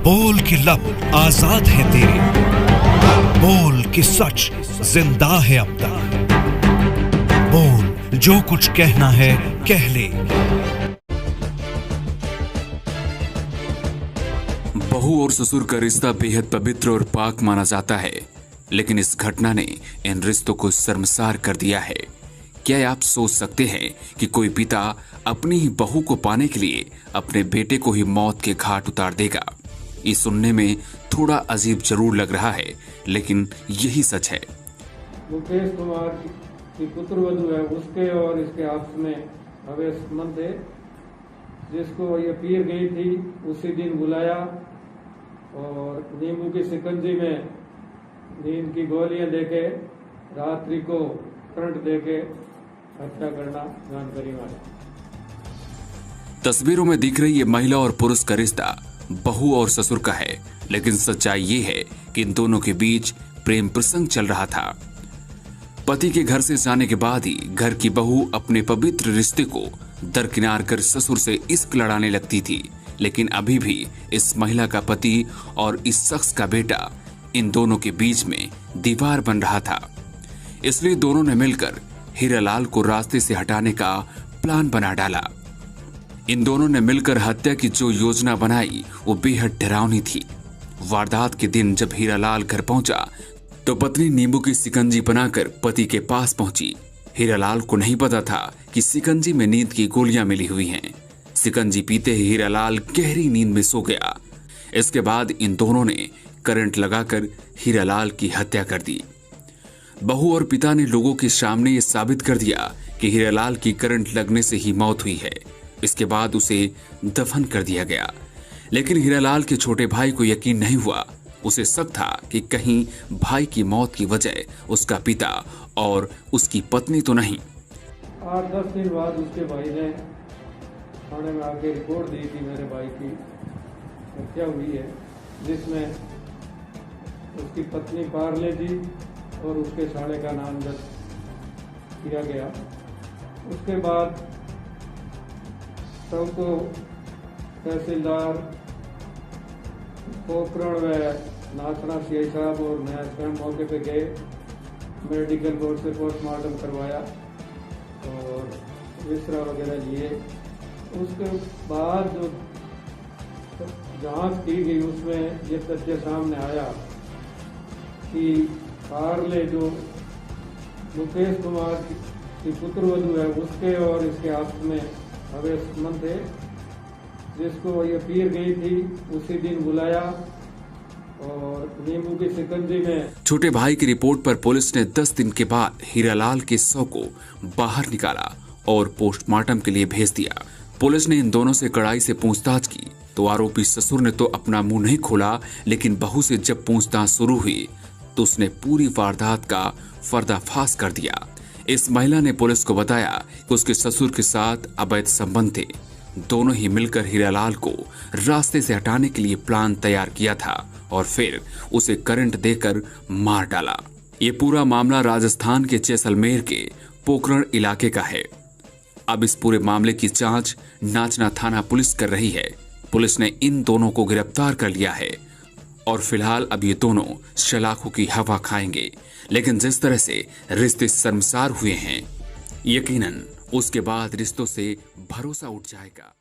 बोल कि लब आजाद है तेरे, बोल कि सच जिंदा है अब तक, बोल जो कुछ कहना है कह ले। बहू और ससुर का रिश्ता बेहद पवित्र और पाक माना जाता है, लेकिन इस घटना ने इन रिश्तों को शर्मसार कर दिया है। क्या आप सोच सकते हैं कि कोई पिता अपनी ही बहू को पाने के लिए अपने बेटे को ही मौत के घाट उतार देगा? ये सुनने में थोड़ा अजीब जरूर लग रहा है, लेकिन यही सच है। मुकेश कुमार की पुत्रवधू है, उसके और इसके आपस में अवैध संबंध थे, जिसको ये पीर गई थी उसी दिन बुलाया और नींबू की शिकंजी में नींद की गोलियां देके रात्रि को करंट देके हत्या करना जानकारी वाले। तस्वीरों में दिख रही ये महिला और पुरुष का रिश्ता बहू और ससुर का है, लेकिन सच्चाई ये है कि इन दोनों के बीच प्रेम प्रसंग चल रहा था। पति के घर से जाने के बाद ही घर की बहू अपने पवित्र रिश्ते को दरकिनार कर ससुर से इश्क लड़ाने लगती थी, लेकिन अभी भी इस महिला का पति और इस शख्स का बेटा, इन दोनों के बीच में दीवार बन रहा था। इसलिए दोनों ने मिलकर हीरालाल को रास्ते से हटाने का प्लान बना डाला। इन दोनों ने मिलकर हत्या की जो योजना बनाई वो बेहद डरावनी थी। वारदात के दिन जब हीरालाल घर पहुंचा तो पत्नी नींबू की शिकंजी बनाकर पति के पास पहुंची। हीरालाल को नहीं पता था कि शिकंजी में नींद की गोलियां मिली हुई हैं। शिकंजी पीते ही हीरालाल गहरी नींद में सो गया। इसके बाद इन दोनों ने करंट लगाकर हीरालाल की हत्या कर दी। बहू और पिता ने लोगों के सामने ये साबित कर दिया कि हीरालाल की करंट लगने से ही मौत हुई है। इसके बाद उसे दफन कर दिया गया, लेकिन हीरालाल के छोटे भाई को यकीन नहीं हुआ। उसे शक था कि कहीं भाई की मौत की वजह उसका पिता और उसकी पत्नी तो नहीं। 8-10 दिन बाद उसके भाई ने थाने में आके रिपोर्ट दी कि मेरे भाई की हत्या हुई है, जिसमें उसकी पत्नी पार्ले जी और उसके साले का नाम दर्ज किया गया। उसके बाद सबको तहसीलदार पोखरण व नाचना सीआई साहब और मैं स्वयं मौके पे गए, मेडिकल बोर्ड से पोस्टमार्टम करवाया और विसरा वगैरह लिए। उसके बाद जो जांच की गई उसमें ये तथ्य सामने आया कि पार्ले जो मुकेश कुमार की पुत्रवधू है, उसके और इसके आपस में अवैध संबंध थे, जिसको ये पीर गई थी उसी दिन बुलाया और नींबू की शिकंजी में। छोटे भाई की रिपोर्ट पर पुलिस ने 10 दिन के बाद हीरालाल के शव को बाहर निकाला और पोस्टमार्टम के लिए भेज दिया। पुलिस ने इन दोनों से कड़ाई से पूछताछ की तो आरोपी ससुर ने तो अपना मुंह नहीं खोला, लेकिन बहू से जब पूछताछ शुरू हुई तो उसने पूरी वारदात का पर्दाफाश कर दिया। इस महिला ने पुलिस को बताया कि उसके ससुर के साथ अवैध संबंध थे। दोनों ही मिलकर हीरालाल को रास्ते से हटाने के लिए प्लान तैयार किया था और फिर उसे करंट देकर मार डाला। ये पूरा मामला राजस्थान के जैसलमेर के पोखरण इलाके का है। अब इस पूरे मामले की जांच नाचना थाना पुलिस कर रही है। पुलिस ने इन दोनों को गिरफ्तार कर लिया है और फिलहाल अब ये दोनों सलाखों की हवा खाएंगे। लेकिन जिस तरह से रिश्ते शर्मसार हुए हैं, यकीनन उसके बाद रिश्तों से भरोसा उठ जाएगा।